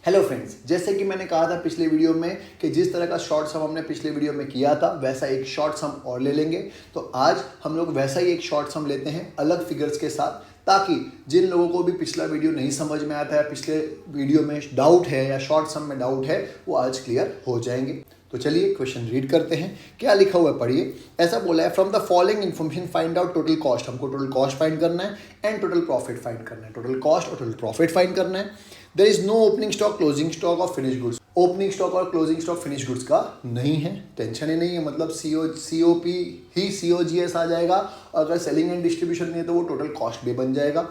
Hello friends, जैसे कि मैंने कहा था पिछले वीडियो में कि जिस तरह का शॉर्ट सम हमने पिछले वीडियो में किया था वैसा एक शॉर्ट सम और ले लेंगे। तो आज हम लोग वैसा ही एक शॉर्ट सम लेते हैं अलग फिगर्स के साथ, ताकि जिन लोगों को भी पिछला वीडियो नहीं समझ में आता है, पिछले वीडियो में डाउट है या शॉर्ट सम में डाउट है, वो आज क्लियर हो जाएंगे। तो चलिए क्वेश्चन रीड करते हैं। क्या लिखा हुआ है पढ़िए। ऐसा बोला है, from the following information find out total cost. हमको टोटल कॉस्ट फाइंड करना है एंड टोटल प्रॉफिट फाइंड करना है। टोटल कॉस्ट और टोटल प्रॉफिट फाइंड करना है। There is no opening stock, closing stock of finish goods. Opening stock और closing stock finish goods का नहीं है, टेंशन ही नहीं है। मतलब COP ही COGS आ जाएगा। अगर सेलिंग एंड डिस्ट्रीब्यूशन नहीं है तो वो टोटल कॉस्ट भी बन जाएगा।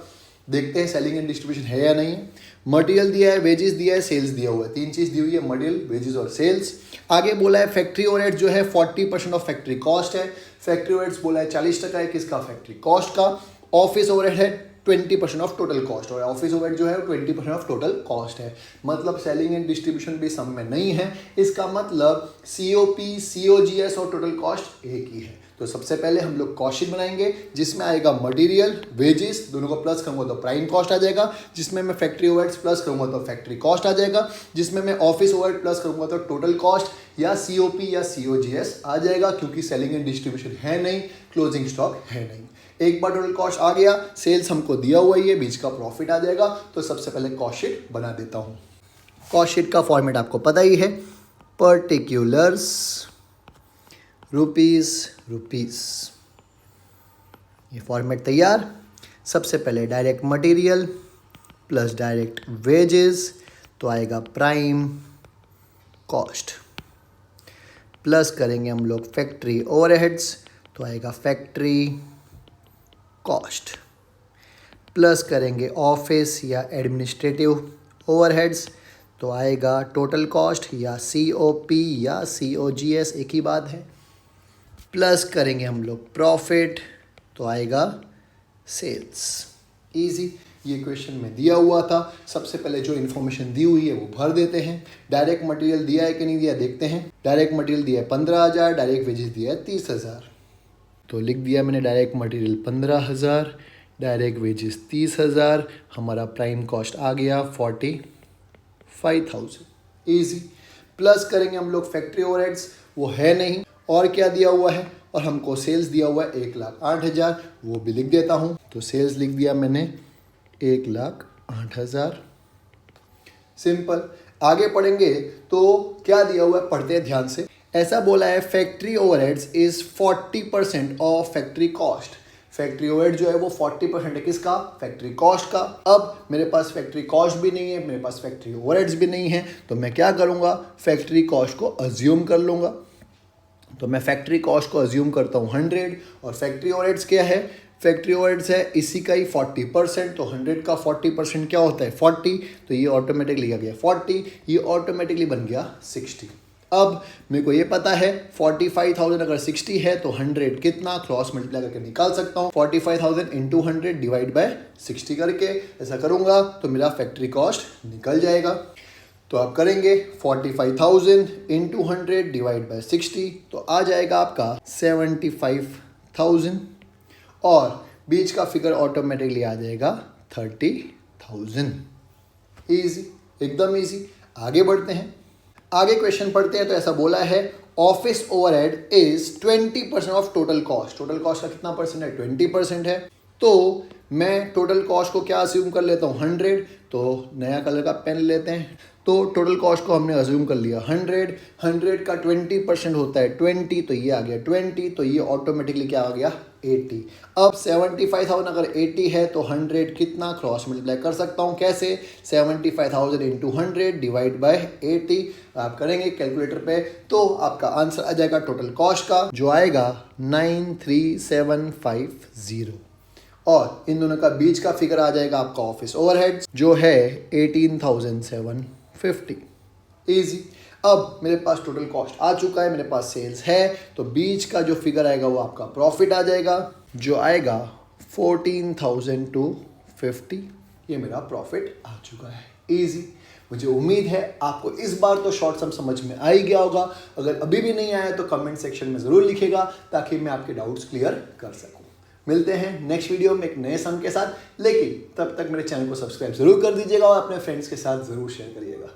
देखते हैं सेलिंग एंड डिस्ट्रीब्यूशन है या नहीं है। मटेरियल दिया है, वेजेस दिया है, सेल्स दिया हुआ है। तीन चीज़ दी हुई है, मटेरियल, वेजेस और सेल्स। आगे बोला है फैक्ट्री ओवरहेड जो है 40% ऑफ फैक्ट्री कॉस्ट है। फैक्ट्री ओवरहेड्स बोला है 40% है किसका, फैक्ट्री कॉस्ट का। ऑफिस ओवरहेड है 20% ऑफ टोटल कॉस्ट, और ऑफिस ओवरहेड जो है 20% ऑफ टोटल कॉस्ट है। मतलब सेलिंग एंड डिस्ट्रीब्यूशन भी सम में नहीं है। इसका मतलब COP, COGS और टोटल कॉस्ट एक ही है। तो सबसे पहले हम लोग कॉस्ट शीट बनाएंगे, जिसमें आएगा मटेरियल, वेजेस, दोनों को प्लस करूंगा तो प्राइम कॉस्ट आ जाएगा। जिसमें मैं फैक्ट्री ओवरहेड्स प्लस करूंगा तो फैक्ट्री कॉस्ट आ जाएगा। जिसमें मैं ऑफिस ओवरहेड प्लस करूंगा तो टोटल कॉस्ट या COP या COGS आ जाएगा, क्योंकि सेलिंग एंड डिस्ट्रीब्यूशन है नहीं, क्लोजिंग स्टॉक है नहीं। एक बार टोटल कॉस्ट आ गया, सेल्स हमको दिया हुआ ही है, बीच का प्रॉफिट आ जाएगा। तो सबसे पहले कॉस्ट शीट बना देता हूँ। कॉस्ट शीट का फॉर्मेट आपको पता ही है, पर्टिकुलर्स, रुपीस, ये फॉर्मेट तैयार। सबसे पहले direct material plus direct wages तो आएगा प्राइम कॉस्ट, प्लस करेंगे हम लोग फैक्ट्री ओवरहेड्स तो आएगा फैक्ट्री कॉस्ट, प्लस करेंगे ऑफिस या एडमिनिस्ट्रेटिव ओवरहेड्स तो आएगा टोटल कॉस्ट या COP या COGS, एक ही बात है। प्लस करेंगे हम लोग प्रॉफिट तो आएगा सेल्स। इजी, ये क्वेश्चन में दिया हुआ था। सबसे पहले जो इन्फॉर्मेशन दी हुई है वो भर देते हैं। डायरेक्ट मटेरियल दिया है कि नहीं दिया देखते हैं। डायरेक्ट मटेरियल दिया है 15,000, डायरेक्ट वेजेस दिया है 30,000। तो लिख दिया मैंने डायरेक्ट मटेरियल 15,000, डायरेक्ट वेजेस 30,000। हमारा प्राइम कॉस्ट आ गया 45,000। इजी। प्लस करेंगे हम लोग फैक्ट्री ओवरहेड्स, वो है नहीं। और क्या दिया हुआ है, और हमको सेल्स दिया हुआ है 1,08,000, वो भी लिख देता हूँ। तो सेल्स लिख दिया मैंने 1,08,000। सिंपल। आगे पढ़ेंगे तो क्या दिया हुआ है, पढ़ते हैं ध्यान से। ऐसा बोला है factory overheads is 40% of factory cost. Factory overhead जो है वो 40% है किसका, फैक्ट्री कॉस्ट का। अब मेरे पास फैक्ट्री कॉस्ट भी नहीं है, मेरे पास फैक्ट्री ओवरहेड्स भी नहीं है, तो मैं क्या करूँगा, फैक्ट्री कॉस्ट को अज्यूम कर लूँगा। तो मैं फैक्ट्री कॉस्ट को अज्यूम करता हूँ 100, और फैक्ट्री ओवरहेड्स क्या है, फैक्ट्री ओवरहेड्स है इसी का ही 40%। तो 100 का 40% क्या होता है 40, तो ये ऑटोमेटिकली आ गया 40, ये ऑटोमेटिकली बन गया 60। अब मेरे को ये पता है 45,000 अगर 60 है तो 100 कितना, क्रॉस मल्टीप्लाई करके निकाल सकता हूँ। 45,000 इंटू 100 डिवाइड बाय 60 करके ऐसा करूँगा तो मेरा फैक्ट्री कॉस्ट निकल जाएगा। तो आप करेंगे 45,000 इंटू 100 डिवाइड बाय 60 तो आ जाएगा आपका 75,000, और बीच का फिगर ऑटोमेटिकली आ जाएगा 30,000। इजी, एकदम इजी। आगे बढ़ते हैं। आगे क्वेश्चन पढ़ते हैं। तो ऐसा बोला है office overhead is 20% of total cost. Total cost का कितना परसेंट है, 20% है। तो मैं टोटल कॉस्ट को क्या अज्यूम कर लेता हूँ 100। तो नया कलर का पेन लेते हैं। तो टोटल कॉस्ट को हमने अज्यूम कर लिया 100। 100 का 20% होता है 20, तो ये आ गया 20, तो ये ऑटोमेटिकली क्या आ गया 80। अब 75,000 अगर 80 है तो 100 कितना, क्रॉस मल्टीप्लाई कर सकता हूँ। कैसे, 75,000 इंटू 100 डिवाइड बाय 80 आप करेंगे कैलकुलेटर पे तो आपका आंसर आ जाएगा टोटल कॉस्ट का, जो आएगा 93,750। और इन दोनों का बीच का फिगर आ जाएगा आपका ऑफिस ओवरहेड, जो है 18,750। इजी। अब मेरे पास टोटल कॉस्ट आ चुका है, मेरे पास सेल्स है, तो बीच का जो फिगर आएगा वो आपका प्रॉफिट आ जाएगा, जो आएगा 14,250। ये मेरा प्रॉफिट आ चुका है। इजी। मुझे उम्मीद है आपको इस बार तो शॉर्ट सम समझ में आ ही गया होगा। अगर अभी भी नहीं आया तो कमेंट सेक्शन में ज़रूर लिखिएगा, ताकि मैं आपके डाउट्स क्लियर कर सकूं। मिलते हैं नेक्स्ट वीडियो में एक नए सम के साथ, लेकिन तब तक मेरे चैनल को सब्सक्राइब जरूर कर दीजिएगा और अपने फ्रेंड्स के साथ जरूर शेयर करिएगा।